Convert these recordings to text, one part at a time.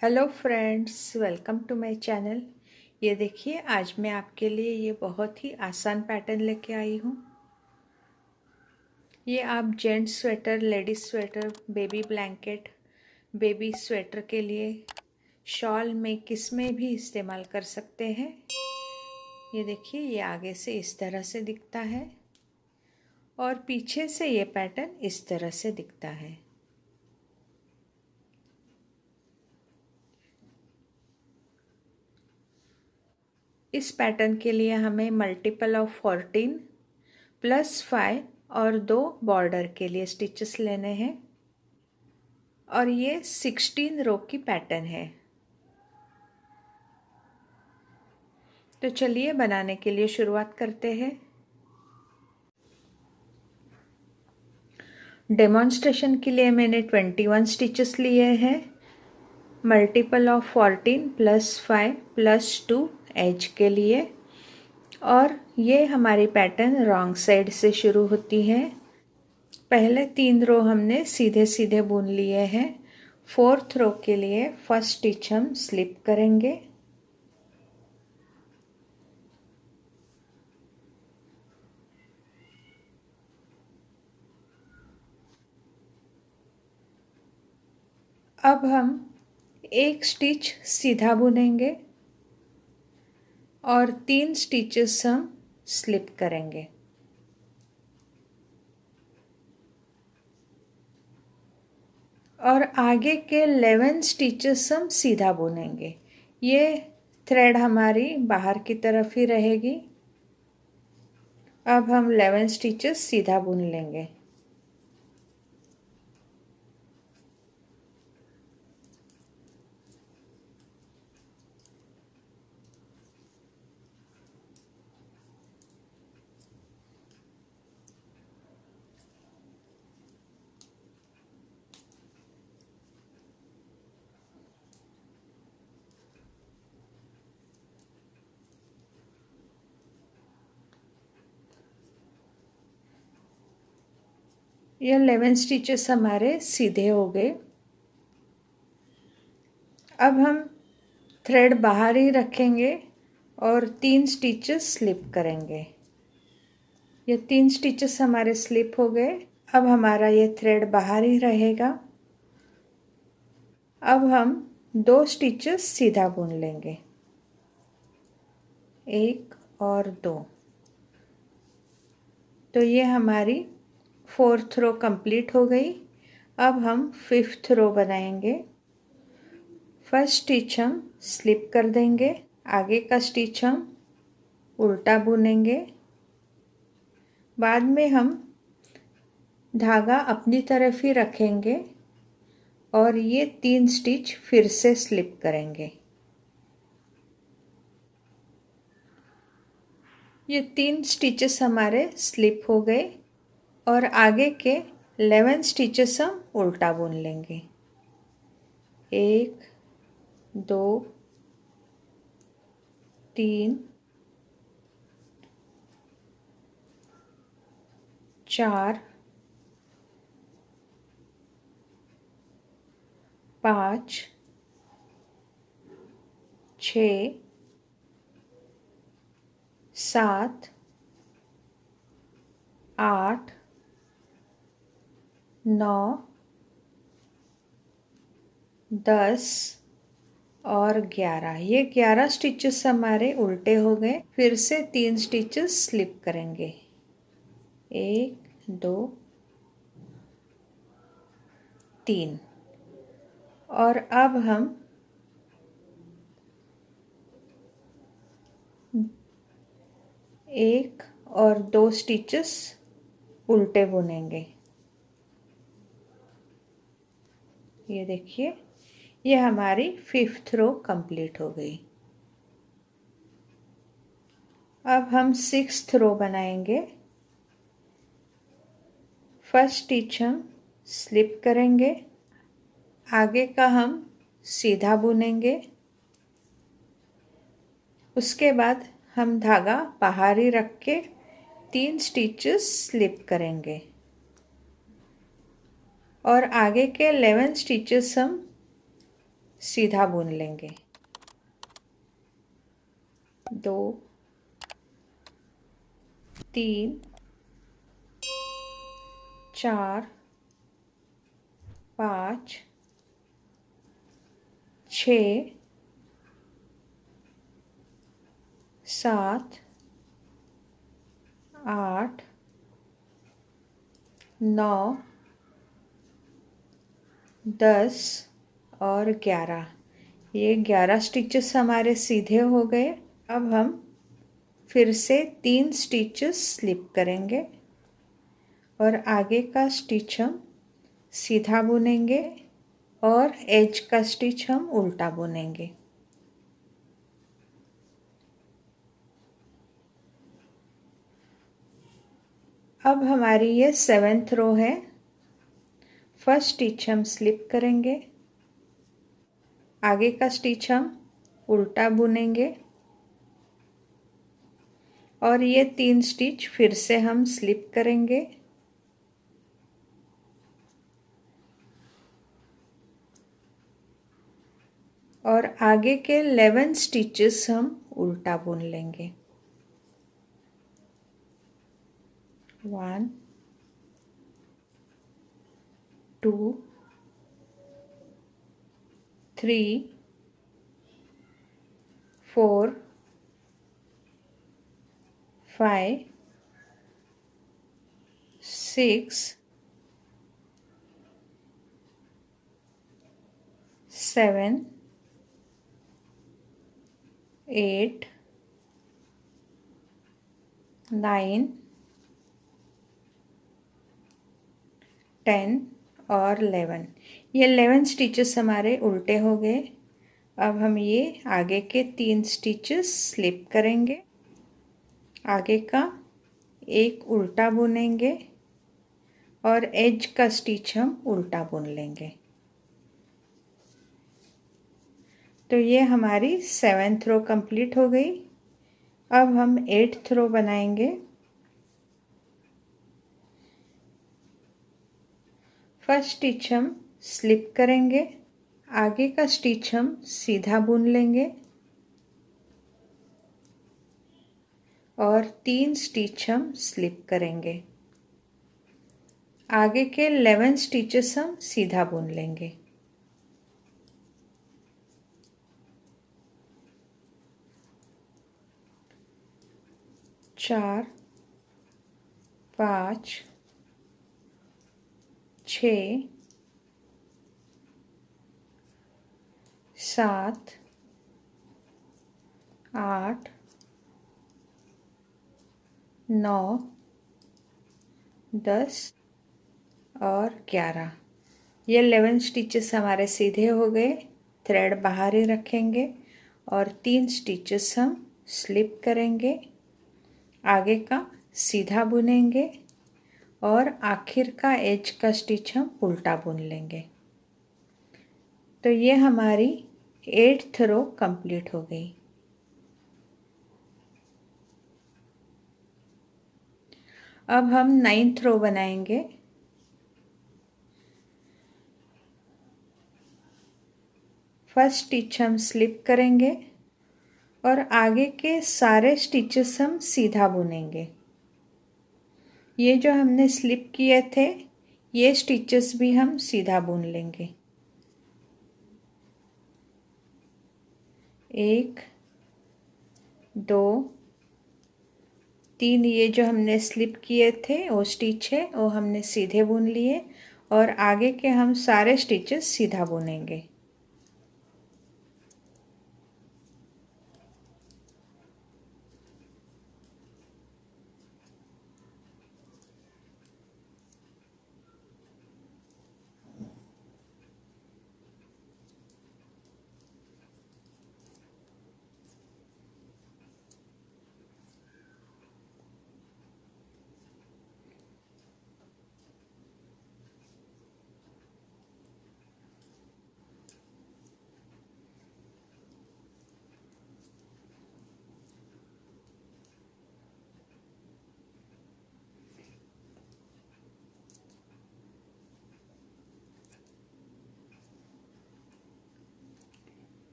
Hello friends, welcome to my channel. ये देखिए, आज मैं आपके लिए ये बहुत ही आसान पैटर्न लेके आई हूँ। ये आप gents sweater, ladies sweater, baby blanket, baby sweater के लिए, शॉल में, किस में भी इस्तेमाल कर सकते हैं। ये देखिए, ये आगे से इस तरह से दिखता है और पीछे से ये पैटर्न इस तरह से दिखता है। इस पैटर्न के लिए हमें मल्टीपल ऑफ 14 + 5 और 2 बॉर्डर के लिए स्टिचेस लेने हैं और ये 16 रो की पैटर्न है। तो चलिए बनाने के लिए शुरुआत करते हैं। डेमोन्स्ट्रेशन के लिए मैंने 21 स्टिचेस लिए हैं, मल्टीपल ऑफ 14 + 5 + 2 एज के लिए। और ये हमारी पैटर्न रॉन्ग साइड से शुरू होती है। पहले 3 रो हमने सीधे सीधे बुन लिए हैं। 4th रो के लिए फर्स्ट स्टिच हम स्लिप करेंगे। अब हम एक स्टिच सीधा बुनेंगे और 3 स्टिचेस हम स्लिप करेंगे। और आगे के 11 स्टिचेस हम सीधा बुनेंगे। ये थ्रेड हमारी बाहर की तरफ ही रहेगी। अब हम 11 स्टिचेस सीधा बुन लेंगे। ये 11 स्टिचेस हमारे सीधे हो गए। अब हम थ्रेड बाहर ही रखेंगे और 3 स्टिचेस स्लिप करेंगे। ये 3 स्टिचेस हमारे स्लिप हो गए। अब हमारा ये थ्रेड बाहर ही रहेगा। अब हम 2 स्टिचेस सीधा बुन लेंगे, 1 और 2। तो ये हमारी 4th रो कंप्लीट हो गई। अब हम 5th रो बनाएंगे। फर्स्ट स्टिच हम स्लिप कर देंगे, आगे का स्टिच हम उल्टा बुनेंगे। बाद में हम धागा अपनी तरफ ही रखेंगे और ये 3 स्टिच फिर से स्लिप करेंगे। ये 3 स्टिचेस हमारे स्लिप हो गए और आगे के 11 स्टिचेस हम उल्टा बुन लेंगे। 1 2 3 4 5 6 7 8 9 10 और 11। ये 11 स्टिचेस हमारे उल्टे हो गए। फिर से 3 स्टिचेस स्लिप करेंगे, 1 2 3। और अब हम एक और 2 स्टिचेस उल्टे बुनेंगे। ये देखिए, ये हमारी 5th रो कंप्लीट हो गई। अब हम 6th रो बनाएंगे। फर्स्ट स्टिच हम स्लिप करेंगे, आगे का हम सीधा बुनेंगे। उसके बाद हम धागा बाहर ही रख के 3 स्टिचेस स्लिप करेंगे और आगे के 11 स्टिचेस हम सीधा बुन लेंगे। 2 3 4 5 6 7 8 9 10 और 11। ये 11 स्टिचेस हमारे सीधे हो गए। अब हम फिर से 3 स्टिचेस स्लिप करेंगे और आगे का स्टिच हम सीधा बुनेंगे और एज का स्टिच हम उल्टा बुनेंगे। अब हमारी ये 7th रो है। फर्स्ट स्टिच हम स्लिप करेंगे, आगे का स्टिच हम उल्टा बुनेंगे और ये 3 स्टिच फिर से हम स्लिप करेंगे और आगे के 11 स्टिचेस हम उल्टा बुन लेंगे। 1 2 3 4 5 6 7 8 9 10 और 11। ये 11 स्टिचेस हमारे उल्टे हो गए। अब हम ये आगे के 3 स्टिचेस स्लिप करेंगे, आगे का एक उल्टा बुनेंगे और एज का स्टिच हम उल्टा बुन लेंगे। तो ये हमारी 7th रो कंप्लीट हो गई। अब हम 8th रो बनाएंगे। फर्स्ट स्टिच हम स्लिप करेंगे, आगे का स्टिच हम सीधा बुन लेंगे और 3 स्टिच हम स्लिप करेंगे। आगे के 11 स्टिचेस हम सीधा बुन लेंगे। चार 5 6 7 8 9 10 और 11। ये 11 स्टिचेस हमारे सीधे हो गए। थ्रेड बाहर ही रखेंगे और 3 स्टिचेस हम स्लिप करेंगे, आगे का सीधा बुनेंगे और आखिर का एज का स्टिच हम उल्टा बुन लेंगे। तो ये हमारी 8th रो कंप्लीट हो गई। अब हम 9th रो बनाएंगे। फर्स्ट स्टिच हम स्लिप करेंगे और आगे के सारे स्टिचेस हम सीधा बुनेंगे। ये जो हमने स्लिप किए थे ये स्टिचेस भी हम सीधा बुन लेंगे। 1 2 3 ये जो हमने स्लिप किए थे वो स्टिच है वो हमने सीधे बुन लिए और आगे के हम सारे स्टिचेस सीधा बुनेंगे।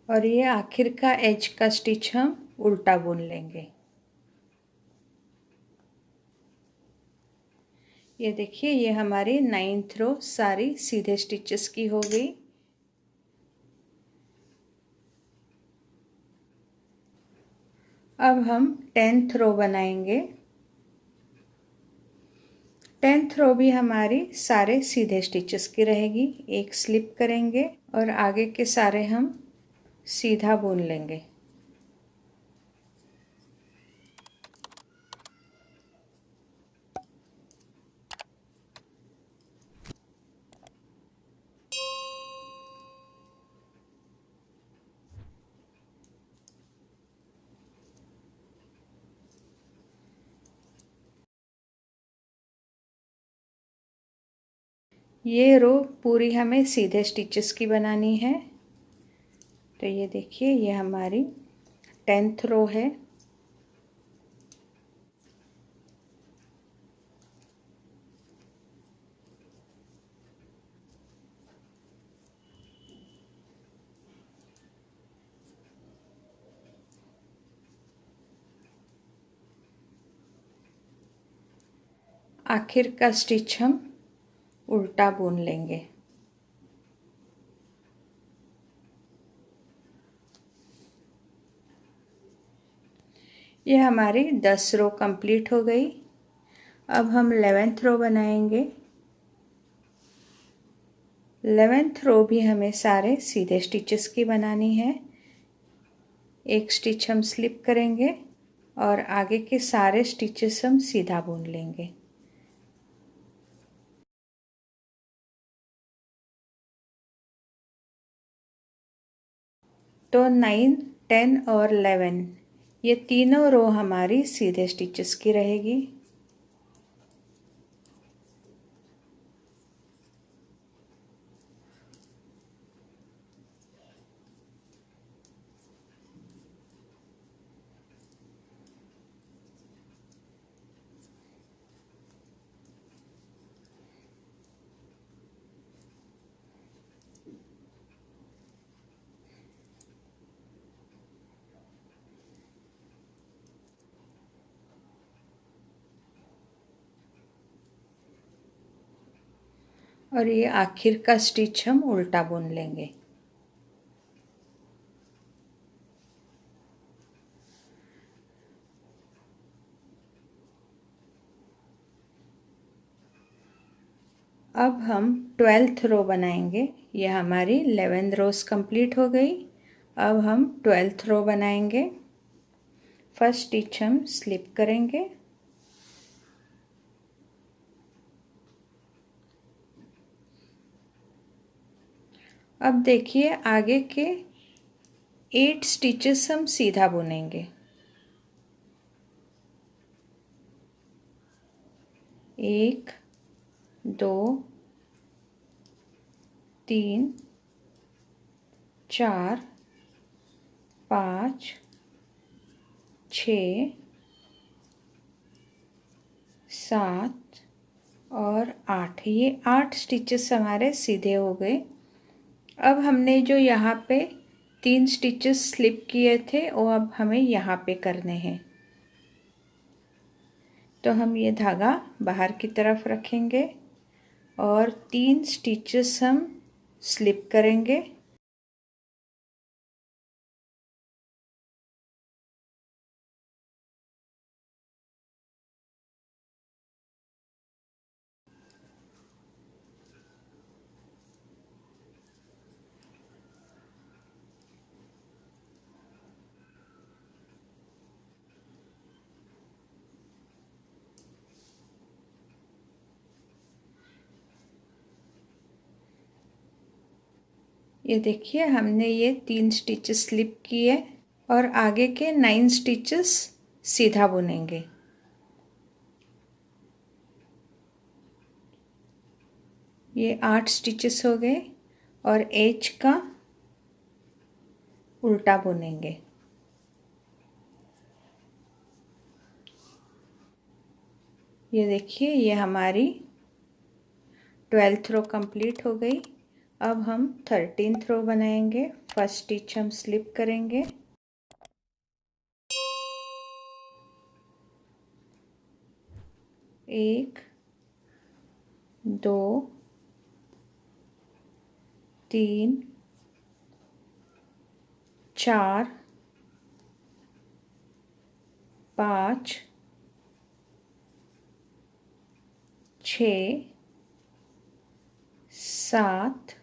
और ये आखिर का एज का स्टिच हम उल्टा बुन लेंगे। ये देखिए, ये हमारी 9th रो सारी सीधे स्टिचेस की हो गई। अब हम 10th रो बनाएंगे। 10th रो भी हमारी सारे सीधे स्टिचेस की रहेगी। एक स्लिप करेंगे और आगे के सारे हम सीधा बुन लेंगे। ये रो पूरी हमें सीधे स्टिचेस की बनानी है। तो ये देखिए, ये हमारी 10th रो है। आखिर का स्टिच हम उल्टा बुन लेंगे। ये हमारी 10 रो कंप्लीट हो गई। अब हम 11th रो बनाएंगे। 11th रो भी हमें सारे सीधे स्टिचेस की बनानी है। एक स्टिच हम स्लिप करेंगे और आगे के सारे स्टिचेस हम सीधा बुन लेंगे। तो 9, 10 और 11 ये तीनों रो हमारी सीधे स्टिचेस की रहेगी। और ये आखिर का स्टिच हम उल्टा बुन लेंगे। अब हम 12th रो बनाएंगे। ये हमारी 11 रोज कंप्लीट हो गई। अब हम 12th रो बनाएंगे। फर्स्ट स्टिच हम स्लिप करेंगे। अब देखिए, आगे के 8 स्टिचेस हम सीधा बुनेंगे। 1, 2, 3, 4, 5, 6, 7 और 8। ये 8 स्टिचेस हमारे सीधे हो गए। अब हमने जो यहाँ पे 3 स्टिचेस स्लिप किए थे वो अब हमें यहाँ पे करने हैं। तो हम ये धागा बाहर की तरफ रखेंगे और 3 स्टिचेस हम स्लिप करेंगे। ये देखिए, हमने ये 3 स्टिचेस स्लिप किए और आगे के 9 स्टिचेस सीधा बुनेंगे। ये 8 स्टिचेस हो गए और एज का उल्टा बुनेंगे। ये देखिए, ये हमारी 12th रो कंप्लीट हो गई। अब हम 13th रो बनाएंगे। फर्स्ट स्टिच हम स्लिप करेंगे, एक, दो, तीन, चार, पाँच, 6, 7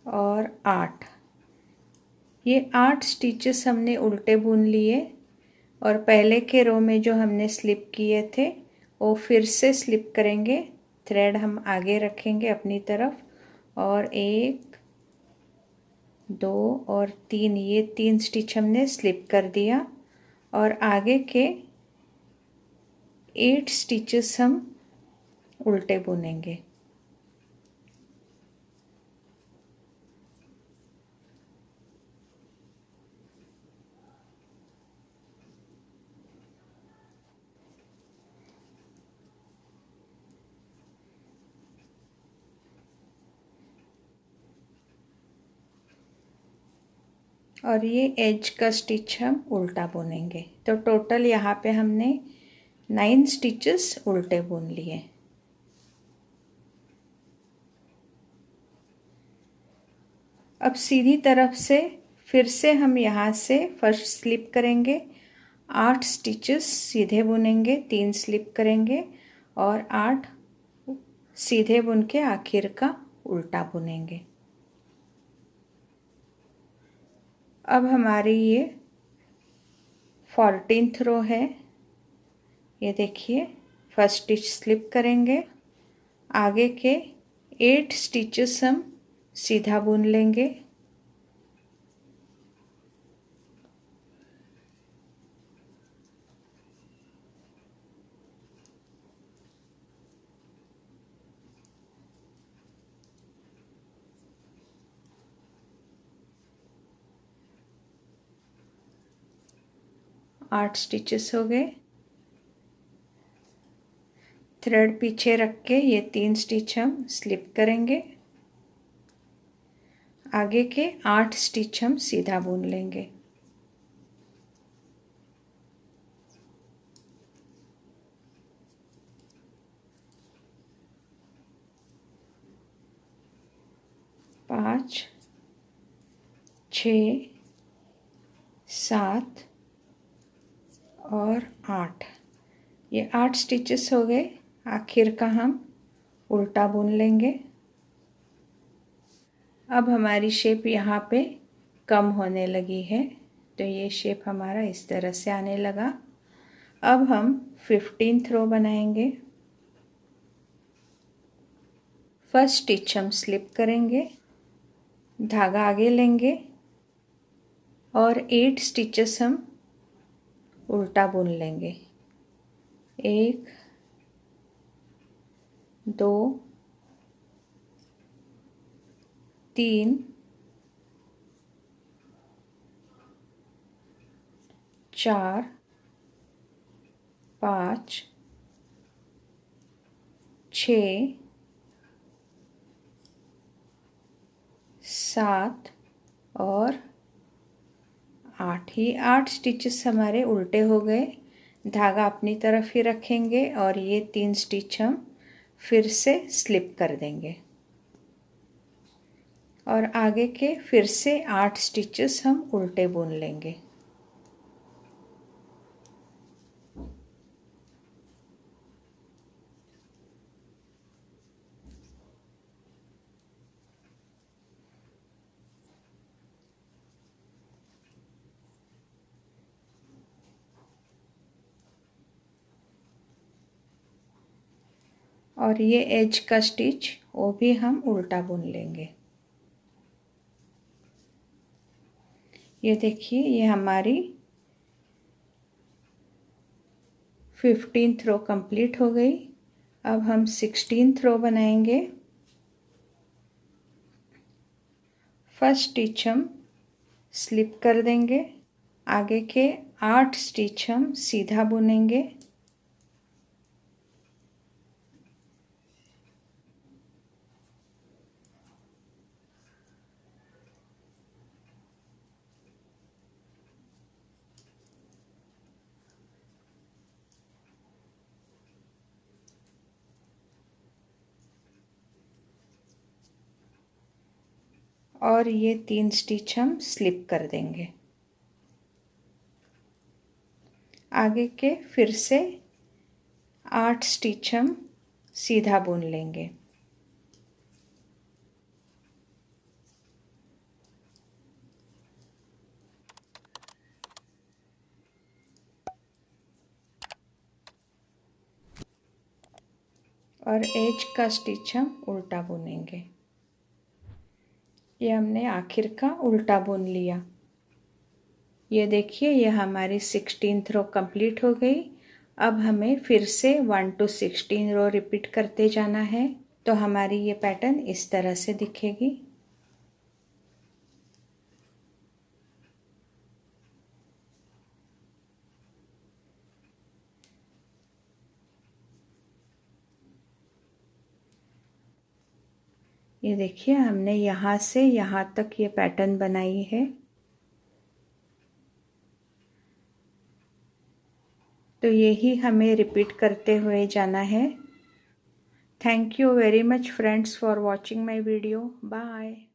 और 8। ये 8 स्टिचेस हमने उल्टे बुन लिए और पहले के रो में जो हमने स्लिप किए थे वो फिर से स्लिप करेंगे। थ्रेड हम आगे रखेंगे अपनी तरफ और 1, 2 और 3, ये 3 स्टिच हमने स्लिप कर दिया और आगे के 8 स्टिचेस हम उल्टे बुनेंगे। और ये एज का स्टिच हम उल्टा बुनेंगे। तो टोटल यहाँ पे हमने 9 स्टिचेस उल्टे बुन लिए। अब सीधी तरफ से फिर से हम यहाँ से फर्स्ट स्लिप करेंगे, 8 स्टिचेस सीधे बुनेंगे, 3 स्लिप करेंगे और 8 सीधे बुन के आखिर का उल्टा बुनेंगे। अब हमारी ये 14th रो है। ये देखिए, फर्स्ट स्टिच स्लिप करेंगे, आगे के 8 स्टिचेस हम सीधा बुन लेंगे, आठ स्टिचेस हो गए। थ्रेड पीछे रख के ये 3 स्टिच हम स्लिप करेंगे, आगे के 8 स्टिच हम सीधा बुन लेंगे। पाँच, 6, 7 और 8, ये 8 स्टिचेस हो गए। आखिर का हम उल्टा बुन लेंगे। अब हमारी शेप यहाँ पे कम होने लगी है, तो ये शेप हमारा इस तरह से आने लगा। अब हम 15th रो बनाएंगे। फर्स्ट स्टिच हम स्लिप करेंगे, धागा आगे लेंगे और 8 स्टिचेस हम उल्टा बुन लेंगे। 1, 2, 3, 4, 5, 6, 7 और 8, ही 8 स्टिचेस हमारे उल्टे हो गए। धागा अपनी तरफ ही रखेंगे और ये 3 स्टिच हम फिर से स्लिप कर देंगे और आगे के फिर से 8 स्टिचेस हम उल्टे बुन लेंगे। और ये एज का स्टिच वो भी हम उल्टा बुन लेंगे। ये देखिए, ये हमारी 15th रो कंप्लीट हो गई। अब हम 16th रो बनाएंगे। फर्स्ट स्टिच हम स्लिप कर देंगे, आगे के 8 स्टिच हम सीधा बुनेंगे, और ये 3 स्टिच हम स्लिप कर देंगे। आगे के फिर से 8 स्टिच हम सीधा बुन लेंगे। और एज का स्टिच हम उल्टा बुनेंगे। ये हमने आखिर का उल्टा बुन लिया। ये देखिए, ये हमारी 16th रो कंप्लीट हो गई। अब हमें फिर से 1 to 16 रो रिपीट करते जाना है। तो हमारी ये पैटर्न इस तरह से दिखेगी। ये देखिए, हमने यहाँ से यहाँ तक ये पैटर्न बनाई है। तो यही हमें रिपीट करते हुए जाना है। Thank you very much friends for watching my video. Bye.